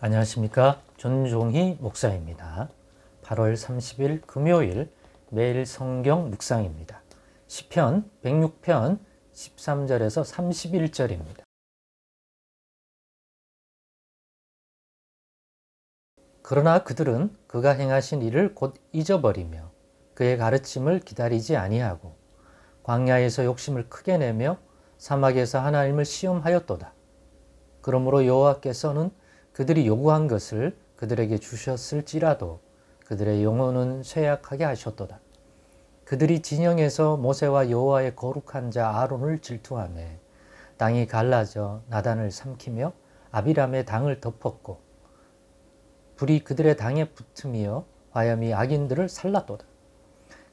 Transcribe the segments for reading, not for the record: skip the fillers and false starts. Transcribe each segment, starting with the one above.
안녕하십니까. 전종희 목사입니다. 8월 30일 금요일 매일 성경 묵상입니다. 시편 106편 13절에서 31절입니다. 그러나 그들은 그가 행하신 일을 곧 잊어버리며 그의 가르침을 기다리지 아니하고 광야에서 욕심을 크게 내며 사막에서 하나님을 시험하였도다. 그러므로 여호와께서는 그들이 요구한 것을 그들에게 주셨을지라도 그들의 영혼은 쇠약하게 하셨도다. 그들이 진영에서 모세와 여호와의 거룩한 자 아론을 질투하며 땅이 갈라져 나단을 삼키며 아비람의 당을 덮었고 불이 그들의 당에 붙으며 화염이 악인들을 살랐도다.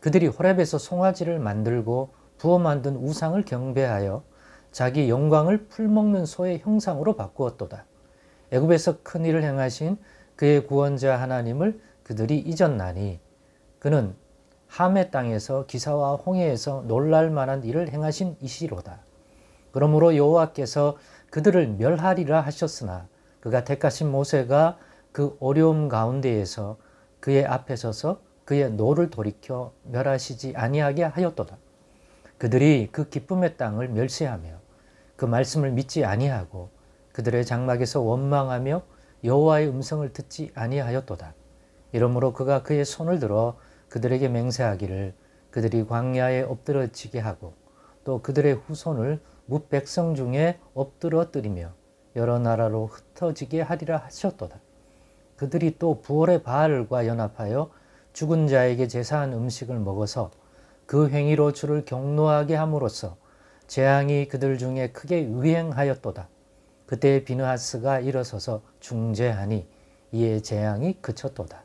그들이 호렙에서 송아지를 만들고 부어 만든 우상을 경배하여 자기 영광을 풀먹는 소의 형상으로 바꾸었도다. 애굽에서 큰 일을 행하신 그의 구원자 하나님을 그들이 잊었나니 그는 함의 땅에서 기사와 홍해에서 놀랄 만한 일을 행하신 이시로다. 그러므로 여호와께서 그들을 멸하리라 하셨으나 그가 택하신 모세가 그 어려움 가운데에서 그의 앞에 서서 그의 노를 돌이켜 멸하시지 아니하게 하였도다. 그들이 그 기쁨의 땅을 멸시하며 그 말씀을 믿지 아니하고 그들의 장막에서 원망하며 여호와의 음성을 듣지 아니하였도다. 이러므로 그가 그의 손을 들어 그들에게 맹세하기를 그들이 광야에 엎드러지게 하고 또 그들의 후손을 뭇 백성 중에 엎드러뜨리며 여러 나라로 흩어지게 하리라 하셨도다. 그들이 또 부올의 바알과 연합하여 죽은 자에게 제사한 음식을 먹어서 그 행위로 주를 경노하게 함으로써 재앙이 그들 중에 크게 유행하였도다. 그때 비느하스가 일어서서 중재하니 이에 재앙이 그쳤도다.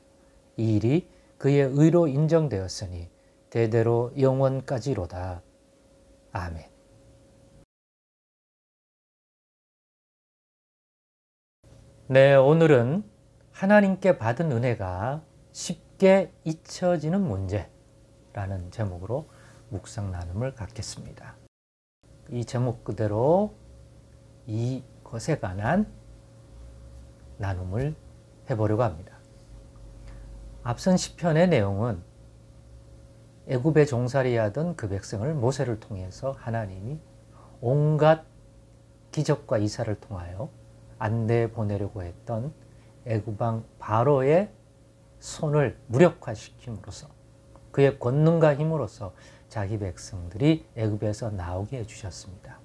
이 일이 그의 의로 인정되었으니 대대로 영원까지로다. 아멘. 네, 오늘은 하나님께 받은 은혜가 쉽게 잊혀지는 문제라는 제목으로 묵상 나눔을 갖겠습니다. 이 제목 그대로 이것에 관한 나눔을 해보려고 합니다. 앞선 시편의 내용은 애굽에 종살이하던 그 백성을 모세를 통해서 하나님이 온갖 기적과 이사를 통하여 안내해 보내려고 했던 애굽왕 바로의 손을 무력화시킴으로써 그의 권능과 힘으로써 자기 백성들이 애굽에서 나오게 해주셨습니다.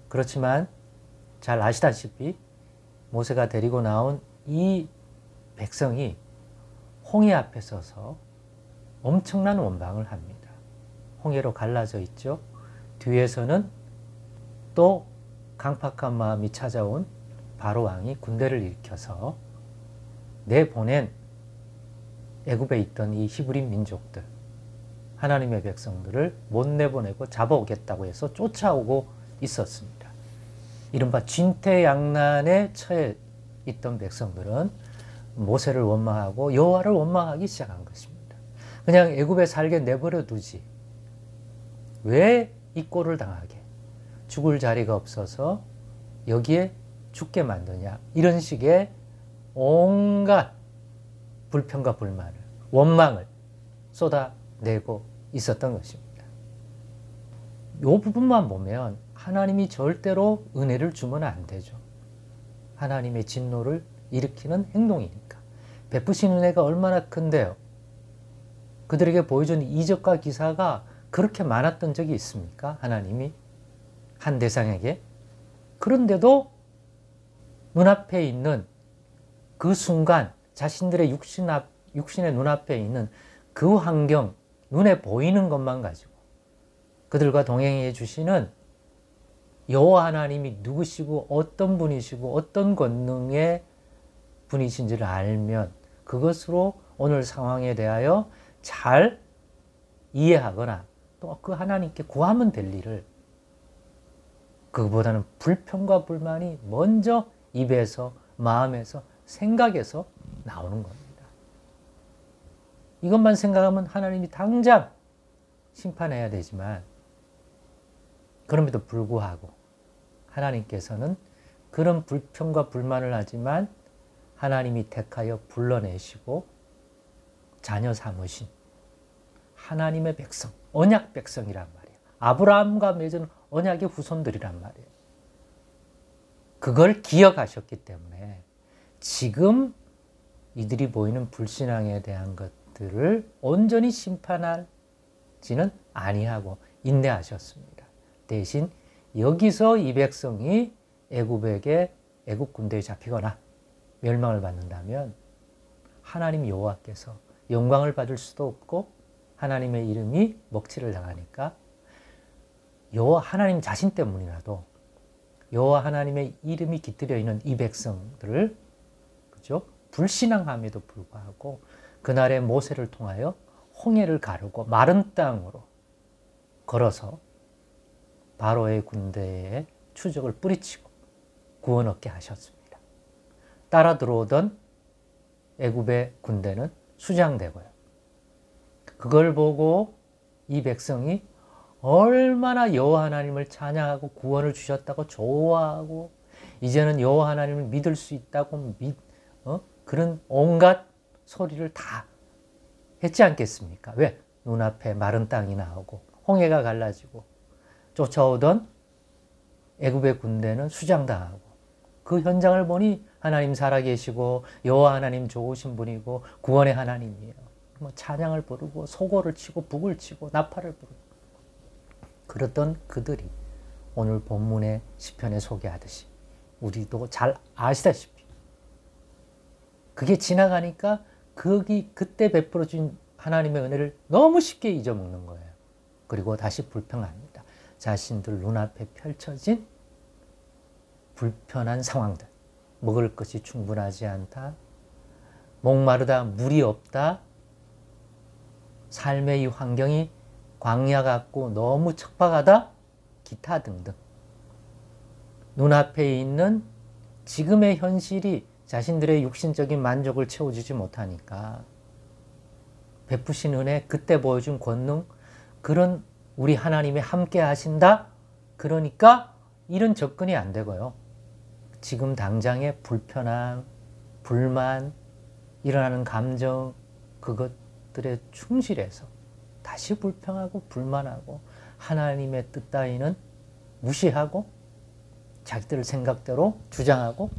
그렇지만 잘 아시다시피 모세가 데리고 나온 이 백성이 홍해 앞에 서서 엄청난 원망을 합니다. 홍해로 갈라져 있죠. 뒤에서는 또 강팍한 마음이 찾아온 바로 왕이 군대를 일으켜서 내보낸 애굽에 있던 이 히브리 민족들, 하나님의 백성들을 못 내보내고 잡아오겠다고 해서 쫓아오고 있었습니다. 이른바 진퇴양난에 처해 있던 백성들은 모세를 원망하고 여호와를 원망하기 시작한 것입니다. 그냥 애굽에 살게 내버려 두지 왜 이 꼴을 당하게, 죽을 자리가 없어서 여기에 죽게 만드냐, 이런 식의 온갖 불평과 불만을, 원망을 쏟아내고 있었던 것입니다. 이 부분만 보면 하나님이 절대로 은혜를 주면 안 되죠. 하나님의 진노를 일으키는 행동이니까. 베푸신 은혜가 얼마나 큰데요. 그들에게 보여준 이적과 기사가 그렇게 많았던 적이 있습니까? 하나님이 한 대상에게. 그런데도 눈앞에 있는 그 순간 자신들의 육신의 눈앞에 있는 그 환경, 눈에 보이는 것만 가지고 그들과 동행해 주시는 여호와 하나님이 누구시고 어떤 분이시고 어떤 권능의 분이신지를 알면 그것으로 오늘 상황에 대하여 잘 이해하거나 또 그 하나님께 구하면 될 일을, 그보다는 불평과 불만이 먼저 입에서, 마음에서, 생각에서 나오는 겁니다. 이것만 생각하면 하나님이 당장 심판해야 되지만 그럼에도 불구하고 하나님께서는 그런 불평과 불만을 하지만 하나님이 택하여 불러내시고 자녀 삼으신 하나님의 백성, 언약 백성이란 말이에요. 아브라함과 맺은 언약의 후손들이란 말이에요. 그걸 기억하셨기 때문에 지금 이들이 보이는 불신앙에 대한 것들을 온전히 심판하지는 아니하고 인내하셨습니다. 대신 여기서 이 백성이 애굽 군대에 잡히거나 멸망을 받는다면 하나님 여호와께서 영광을 받을 수도 없고 하나님의 이름이 먹칠을 당하니까 여호와 하나님 자신 때문이라도 여호와 하나님의 이름이 깃들여 있는 이 백성들을 그죠? 불신앙함에도 불구하고 그날의 모세를 통하여 홍해를 가르고 마른 땅으로 걸어서 바로의 군대에 추적을 뿌리치고 구원 얻게 하셨습니다. 따라 들어오던 애굽의 군대는 수장되고요. 그걸 보고 이 백성이 얼마나 여호와 하나님을 찬양하고 구원을 주셨다고 좋아하고 이제는 여호와 하나님을 믿을 수 있다고 그런 온갖 소리를 다 했지 않겠습니까? 왜? 눈앞에 마른 땅이 나오고 홍해가 갈라지고 쫓아오던 애굽의 군대는 수장당하고 그 현장을 보니 하나님 살아계시고 여호와 하나님 좋으신 분이고 구원의 하나님이에요. 뭐 찬양을 부르고 소고를 치고 북을 치고 나팔을 부르고 그랬던 그들이 오늘 본문의 시편에 소개하듯이 우리도 잘 아시다시피 그게 지나가니까 그때 베풀어 준 하나님의 은혜를 너무 쉽게 잊어먹는 거예요. 그리고 다시 불평합니다. 자신들 눈앞에 펼쳐진 불편한 상황들, 먹을 것이 충분하지 않다, 목마르다, 물이 없다, 삶의 이 환경이 광야 같고 너무 척박하다, 기타 등등. 눈앞에 있는 지금의 현실이 자신들의 육신적인 만족을 채워주지 못하니까 베푸신 은혜, 그때 보여준 권능, 그런 우리 하나님이 함께 하신다? 그러니까 이런 접근이 안 되고요. 지금 당장의 불편함, 불만, 일어나는 감정, 그것들에 충실해서 다시 불평하고 불만하고 하나님의 뜻 따위는 무시하고 자기들 생각대로 주장하고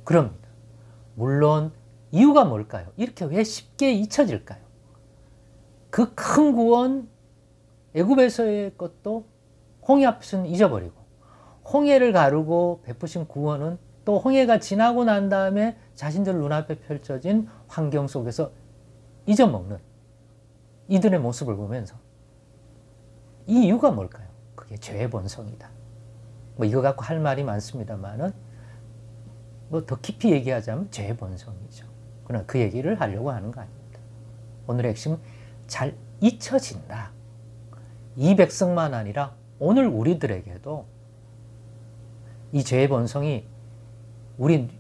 그럽니다. 물론 이유가 뭘까요? 이렇게 왜 쉽게 잊혀질까요? 그 큰 구원, 애굽에서의 것도 홍해 앞에서는 잊어버리고 홍해를 가르고 베푸신 구원은 또 홍해가 지나고 난 다음에 자신들 눈앞에 펼쳐진 환경 속에서 잊어먹는 이들의 모습을 보면서 이 이유가 뭘까요? 그게 죄의 본성이다. 뭐 이거 갖고 할 말이 많습니다만은 뭐 더 깊이 얘기하자면 죄의 본성이죠. 그러나 그 얘기를 하려고 하는 거 아닙니다. 오늘의 핵심은 잘 잊혀진다. 이 백성만 아니라 오늘 우리들에게도 이 죄의 본성이 우리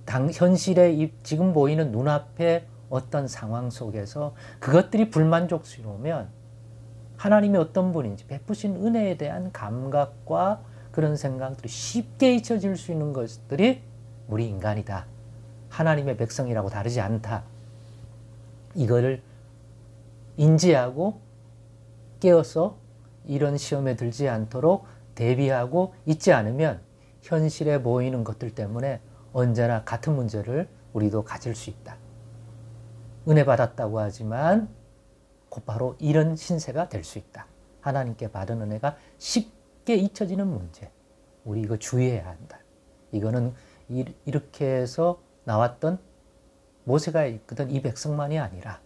현실에 지금 보이는 눈앞에 어떤 상황 속에서 그것들이 불만족스러우면 하나님이 어떤 분인지 베푸신 은혜에 대한 감각과 그런 생각들이 쉽게 잊혀질 수 있는 것들이 우리 인간이다. 하나님의 백성이라고 다르지 않다. 이거를 인지하고 깨어서 이런 시험에 들지 않도록 대비하고 있지 않으면 현실에 보이는 것들 때문에 언제나 같은 문제를 우리도 가질 수 있다. 은혜 받았다고 하지만 곧바로 이런 신세가 될 수 있다. 하나님께 받은 은혜가 쉽게 잊혀지는 문제. 우리 이거 주의해야 한다. 이거는 이렇게 해서 나왔던 모세가 이끄던 이 백성만이 아니라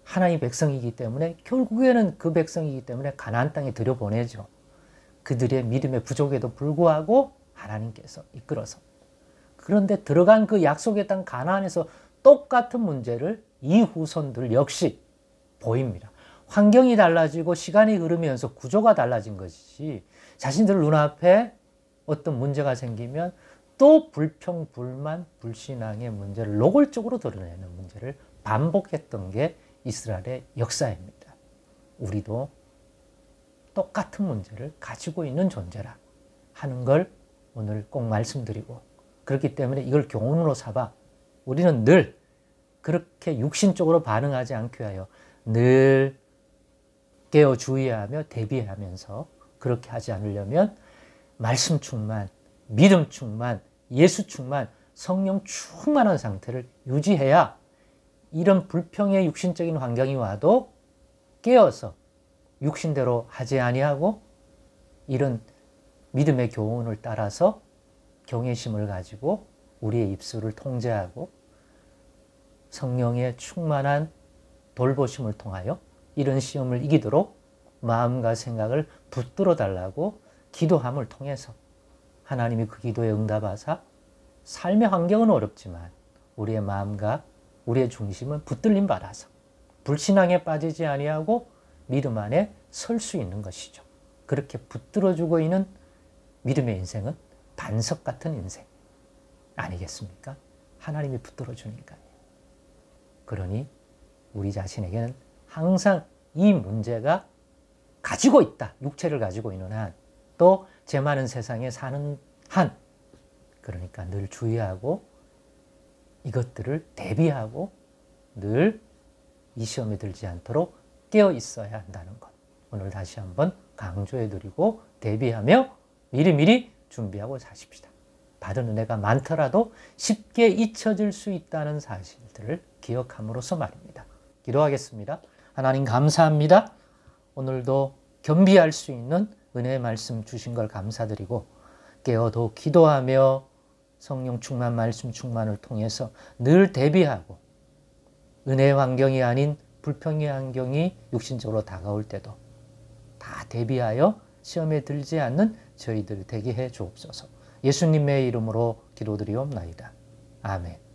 하나님의 백성이기 때문에 결국에는 그 백성이기 때문에 가나안 땅에 들여보내죠. 그들의 믿음의 부족에도 불구하고 하나님께서 이끌어서. 그런데 들어간 그 약속의 땅 가나안에서 똑같은 문제를 이 후손들 역시 보입니다. 환경이 달라지고 시간이 흐르면서 구조가 달라진 것이지 자신들 눈앞에 어떤 문제가 생기면 또 불평, 불만, 불신앙의 문제를 노골적으로 드러내는 문제를 반복했던 게 이스라엘의 역사입니다. 우리도 똑같은 문제를 가지고 있는 존재라 하는 걸 오늘 꼭 말씀드리고 그렇기 때문에 이걸 교훈으로 삼아 우리는 늘 그렇게 육신적으로 반응하지 않기 위하여 늘 깨어 주의하며 대비하면서 그렇게 하지 않으려면 말씀 충만, 믿음 충만, 예수 충만, 성령 충만한 상태를 유지해야 이런 불평의 육신적인 환경이 와도 깨어서 육신대로 하지 아니하고 이런 믿음의 교훈을 따라서 경외심을 가지고 우리의 입술을 통제하고 성령의 충만한 돌보심을 통하여 이런 시험을 이기도록 마음과 생각을 붙들어 달라고 기도함을 통해서 하나님이 그 기도에 응답하사 삶의 환경은 어렵지만 우리의 마음과 우리의 중심은 붙들림 받아서 불신앙에 빠지지 아니하고 믿음 안에 설 수 있는 것이죠. 그렇게 붙들어주고 있는 믿음의 인생은 반석 같은 인생 아니겠습니까? 하나님이 붙들어주니까요. 그러니 우리 자신에게는 항상 이 문제가 가지고 있다. 육체를 가지고 있는 한, 또 죄 많은 세상에 사는 한, 그러니까 늘 주의하고 이것들을 대비하고 늘 이 시험에 들지 않도록 깨어 있어야 한다는 것. 오늘 다시 한번 강조해드리고 대비하며 미리미리 준비하고 사십시다. 받은 은혜가 많더라도 쉽게 잊혀질 수 있다는 사실들을 기억함으로써 말입니다. 기도하겠습니다. 하나님 감사합니다. 오늘도 겸비할 수 있는 은혜의 말씀 주신 걸 감사드리고 깨어도 기도하며 성령 충만 말씀 충만을 통해서 늘 대비하고 은혜의 환경이 아닌 불평의 환경이 육신적으로 다가올 때도 다 대비하여 시험에 들지 않는 저희들 되게 해 주옵소서. 예수님의 이름으로 기도드리옵나이다. 아멘.